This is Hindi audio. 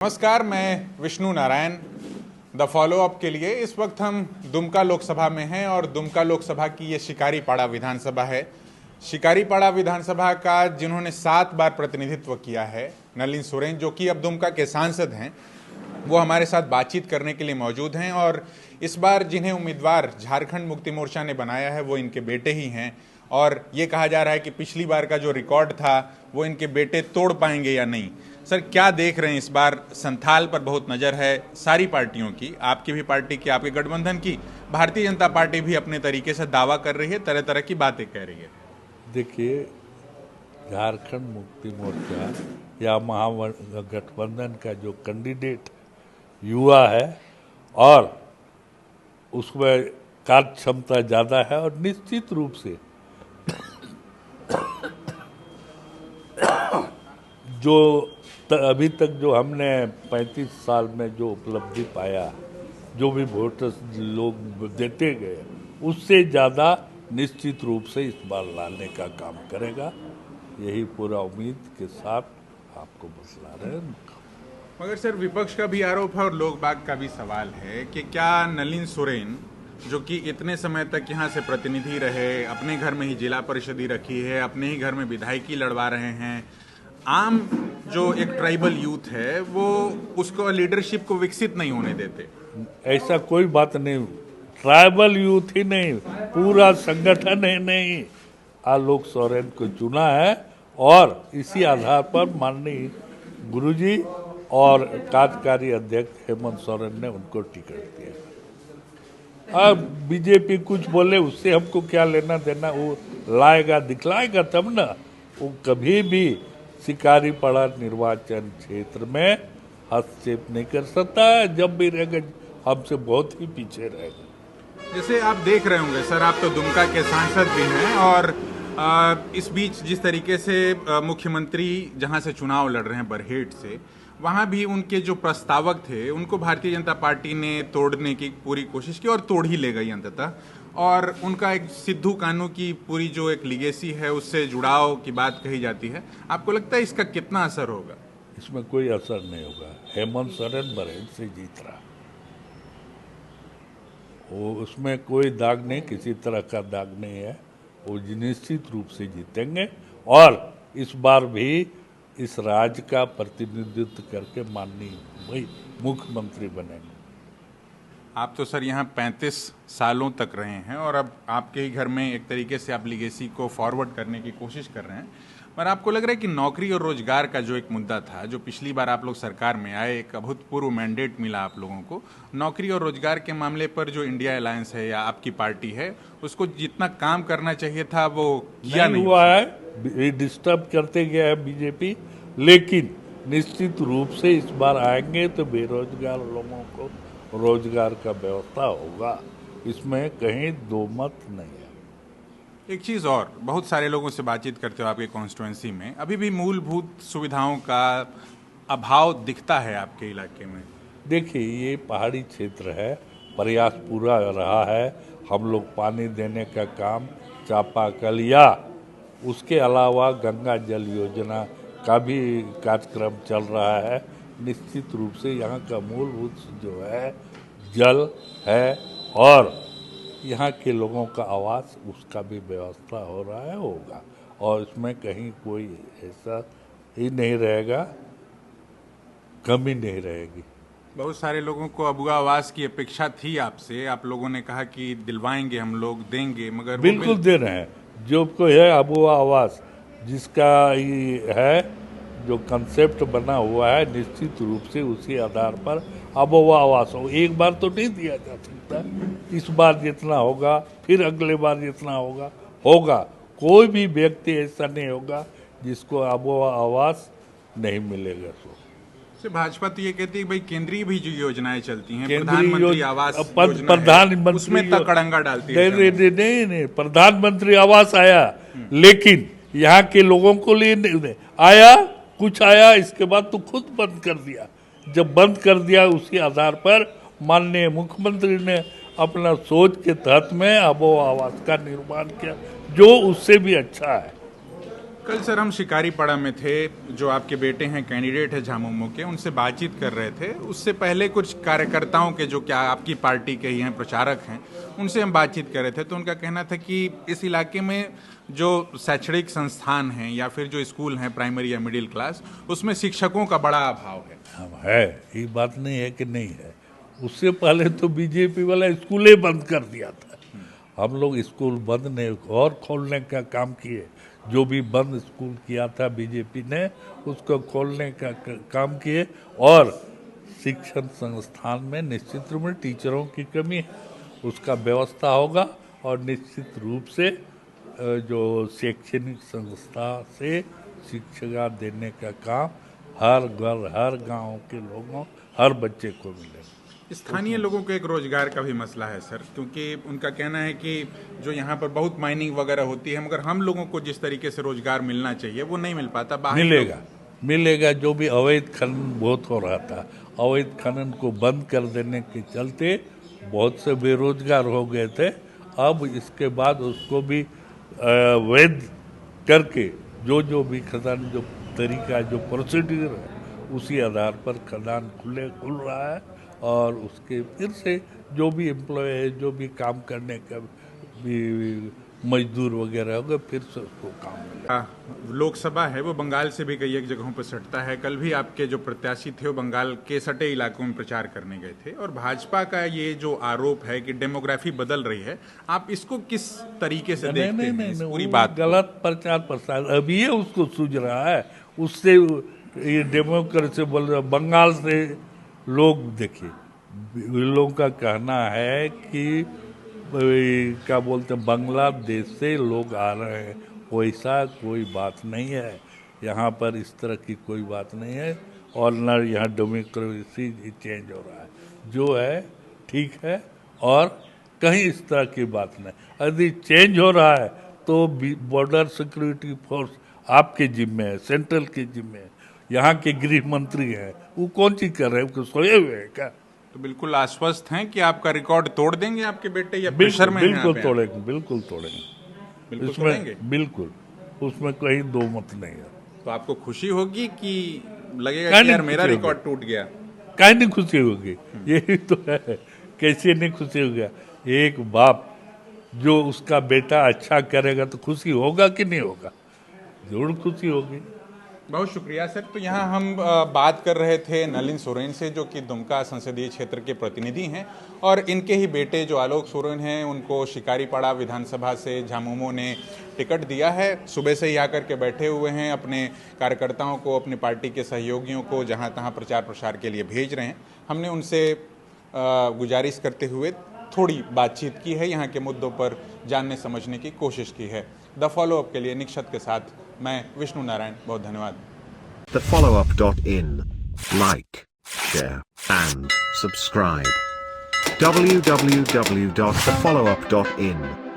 नमस्कार, मैं विष्णु नारायण। द फॉलोअप के लिए इस वक्त हम दुमका लोकसभा में हैं और दुमका लोकसभा की ये शिकारीपाड़ा विधानसभा है। शिकारीपाड़ा विधानसभा का जिन्होंने 7 बार प्रतिनिधित्व किया है, नलिन सोरेन, जो कि अब दुमका के सांसद हैं, वो हमारे साथ बातचीत करने के लिए मौजूद हैं। और इस बार जिन्हें उम्मीदवार झारखंड मुक्ति मोर्चा ने बनाया है वो इनके बेटे ही हैं। और ये कहा जा रहा है कि पिछली बार का जो रिकॉर्ड था वो इनके बेटे तोड़ पाएंगे या नहीं। सर, क्या देख रहे हैं इस बार? संथाल पर बहुत नज़र है सारी पार्टियों की, आपकी भी पार्टी की, आपके गठबंधन की। भारतीय जनता पार्टी भी अपने तरीके से दावा कर रही है, तरह तरह की बातें कह रही है। देखिए, झारखंड मुक्ति मोर्चा या महागठबंधन का जो कैंडिडेट युवा है और उसमें कार्य क्षमता ज़्यादा है और निश्चित रूप से जो अभी तक जो हमने 35 साल में जो उपलब्धि पाया, जो भी वोटर्स लोग देते गए, उससे ज़्यादा निश्चित रूप से इस बार लाने का काम करेगा। यही पूरा उम्मीद के साथ आपको बतला रहे हैं। मगर सर, विपक्ष का भी आरोप है और लोग बाग का भी सवाल है कि क्या नलिन सोरेन, जो कि इतने समय तक यहाँ से प्रतिनिधि रहे, अपने घर में ही जिला परिषद रखी है, अपने ही घर में विधायकी लड़वा रहे हैं, आम जो एक ट्राइबल यूथ है वो उसको लीडरशिप को विकसित नहीं होने देते? ऐसा कोई बात नहीं। ट्राइबल यूथ ही नहीं, पूरा संगठन है नहीं, आलोक सोरेन को चुना है और इसी आधार पर माननीय गुरुजी और कार्यकारी अध्यक्ष हेमंत सोरेन ने उनको टिकट दिया। अब बीजेपी कुछ बोले उससे हमको क्या लेना देना, वो लाएगा दिखलाएगा तब ना। वो कभी भी शिकारीपाड़ा निर्वाचन क्षेत्र में हस्तक्षेप नहीं कर सकता है, जब भी रहेगा हमसे बहुत ही पीछे रहेगा। जैसे आप देख रहे होंगे सर, आप तो दुमका के सांसद भी हैं और इस बीच जिस तरीके से मुख्यमंत्री जहां से चुनाव लड़ रहे हैं बरहेट से, वहां भी उनके जो प्रस्तावक थे उनको भारतीय जनता पार्टी ने तोड़ने की पूरी कोशिश की और तोड़ ही ले गई अंततः। और उनका एक सिद्धू कानू की पूरी जो एक लीगेसी है उससे जुड़ाव की बात कही जाती है। आपको लगता है इसका कितना असर होगा? इसमें कोई असर नहीं होगा। हेमंत सोरेन बरहेट से जीत रहा, वो उसमें कोई दाग नहीं, किसी तरह का दाग नहीं है। वो निश्चित रूप से जीतेंगे और इस बार भी इस राज्य का प्रतिनिधित्व करके माननीय मुख्यमंत्री बनेंगे। आप तो सर यहाँ 35 सालों तक रहे हैं और अब आपके ही घर में एक तरीके से आप लीगेसी को फॉरवर्ड करने की कोशिश कर रहे हैं। पर आपको लग रहा है कि नौकरी और रोजगार का जो एक मुद्दा था, जो पिछली बार आप लोग सरकार में आए, एक अभूतपूर्व मैंडेट मिला आप लोगों को, नौकरी और रोजगार के मामले पर जो इंडिया अलायंस है या आपकी पार्टी है, उसको जितना काम करना चाहिए था वो किया नहीं हुआ है। डिस्टर्ब करते गया है बीजेपी, लेकिन निश्चित रूप से इस बार आएंगे तो बेरोजगार लोगों को रोजगार का व्यवस्था होगा, इसमें कहीं दो मत नहीं है। एक चीज़ और, बहुत सारे लोगों से बातचीत करते हो आपके कॉन्स्टिट्यूएंसी में, अभी भी मूलभूत सुविधाओं का अभाव दिखता है आपके इलाके में। देखिए, ये पहाड़ी क्षेत्र है, प्रयास पूरा रहा है। हम लोग पानी देने का काम चापाकल या उसके अलावा गंगा जल योजना का भी कार्यक्रम चल रहा है। निश्चित रूप से यहाँ का मूलभूत जो है जल है और यहाँ के लोगों का आवास, उसका भी व्यवस्था हो रहा है, होगा। और इसमें कहीं कोई ऐसा ही नहीं रहेगा, कमी नहीं रहेगी। बहुत सारे लोगों को अबुआ आवास की अपेक्षा थी आपसे, आप लोगों ने कहा कि दिलवाएंगे, हम लोग देंगे, मगर बिल्कुल दे रहे हैं। जो कोई है अबुआ आवास, जिसका ये है जो कंसेप्ट बना हुआ है, निश्चित रूप से उसी आधार पर अबुआ आवास हो। एक बार तो नहीं दिया जा सकता, इस बार जितना होगा फिर अगले बार जितना होगा। कोई भी व्यक्ति ऐसा नहीं होगा जिसको अबुआ आवास नहीं मिलेगा। भाजपा तो ये कहती है भाई केंद्रीय भी जो योजनाएं चलती हैं, केंद्रीय प्रधानमंत्री आवास प्रधानमंत्री उसमें तक अड़ंगा डालती है। नहीं, प्रधानमंत्री आवास आया, लेकिन यहाँ के लोगों को लिए नहीं आया। कुछ आया, इसके बाद तो खुद बंद कर दिया। जब बंद कर दिया, उसी आधार पर माननीय मुख्यमंत्री ने अपना सोच के तहत में अबुआ आवास का निर्माण किया, जो उससे भी अच्छा है। कल सर हम शिकारीपाड़ा में थे, जो आपके बेटे हैं कैंडिडेट है झामुमो के, उनसे बातचीत कर रहे थे। उससे पहले कुछ कार्यकर्ताओं के जो क्या आपकी पार्टी के ही हैं, प्रचारक हैं, उनसे हम बातचीत कर रहे थे। तो उनका कहना था कि इस इलाके में जो शैक्षणिक संस्थान हैं या फिर जो स्कूल हैं प्राइमरी या मिडिल क्लास, उसमें शिक्षकों का बड़ा अभाव है। हाँ, है, ये बात नहीं है कि नहीं है। उससे पहले तो बीजेपी वाला स्कूल ही बंद कर दिया था। हम लोग स्कूल बंद नहीं और खोलने का काम किए। जो भी बंद स्कूल किया था बीजेपी ने, उसको खोलने का काम किए। और शिक्षण संस्थान में निश्चित रूप में टीचरों की कमी है, उसका व्यवस्था होगा। और निश्चित रूप से जो शैक्षणिक संस्था से शिक्षा देने का काम हर घर हर गांव के लोगों, हर बच्चे को मिलेगा। स्थानीय लोगों को एक रोजगार का भी मसला है सर, क्योंकि उनका कहना है कि जो यहाँ पर बहुत माइनिंग वगैरह होती है, मगर हम लोगों को जिस तरीके से रोजगार मिलना चाहिए वो नहीं मिल पाता। मिलेगा। जो भी अवैध खनन बहुत हो रहा था, अवैध खनन को बंद कर देने के चलते बहुत से बेरोजगार हो गए थे। अब इसके बाद उसको भी वैध करके जो भी खदान जो तरीका जो प्रोसीड्यूर है, उसी आधार पर खदान खुल रहा है। और उसके फिर से जो भी एम्प्लॉय है, जो भी काम करने का भी मजदूर वगैरह होगा, फिर से उसको काम मिलेगा। लोकसभा है वो बंगाल से भी कई एक जगहों पर सटता है। कल भी आपके जो प्रत्याशी थे वो बंगाल के सटे इलाकों में प्रचार करने गए थे। और भाजपा का ये जो आरोप है कि डेमोग्राफी बदल रही है, आप इसको किस तरीके से देखते हैं? इस पूरी बात गलत प्रचार प्रसार अभी ये उसको सूझ रहा है। उससे ये डेमोक्रेसी बोल रहा, बंगाल से लोग देखिए, लोगों का कहना है कि क्या बोलते हैं, बांग्लादेश से लोग आ रहे हैं। वैसा कोई बात नहीं है, यहाँ पर इस तरह की कोई बात नहीं है। और न यहाँ डेमोक्रेसी चेंज हो रहा है, जो है ठीक है। और कहीं इस तरह की बात नहीं। यदि चेंज हो रहा है तो बॉर्डर सिक्योरिटी फोर्स आपके जिम्मे है, सेंट्रल के जिम्मे है। यहाँ के गृह मंत्री हैं, वो कौन चीज कर रहे हैं, सोए हुए हैं क्या? तो बिल्कुल आश्वस्त हैं कि आपका रिकॉर्ड तोड़ देंगे आपके बेटे, या प्रेशर में? बिल्कुल तोड़ेंगे। बिल्कुल, उसमें कहीं दो मत नहीं है। तो आपको खुशी होगी कि लगेगा कि यार मेरा रिकॉर्ड टूट गया? काहे नहीं खुशी होगी, यही तो है। कैसे नहीं खुशी होगा? एक बाप जो उसका बेटा अच्छा करेगा तो खुशी होगा कि नहीं होगा? जरूर खुशी होगी। बहुत शुक्रिया सर। तो यहाँ हम बात कर रहे थे नलिन सोरेन से, जो कि दुमका संसदीय क्षेत्र के प्रतिनिधि हैं। और इनके ही बेटे जो आलोक सोरेन हैं, उनको शिकारीपाड़ा विधानसभा से झामुमो ने टिकट दिया है। सुबह से ही आकर के बैठे हुए हैं, अपने कार्यकर्ताओं को, अपनी पार्टी के सहयोगियों को जहाँ तहाँ प्रचार प्रसार के लिए भेज रहे हैं। हमने उनसे गुजारिश करते हुए थोड़ी बातचीत की है, यहाँ के मुद्दों पर जानने समझने की कोशिश की है। द फॉलोअप के लिए निक्षत के साथ मैं विष्णु नारायण, बहुत धन्यवाद। thefollowup.in, like, share and subscribe. www.thefollowup.in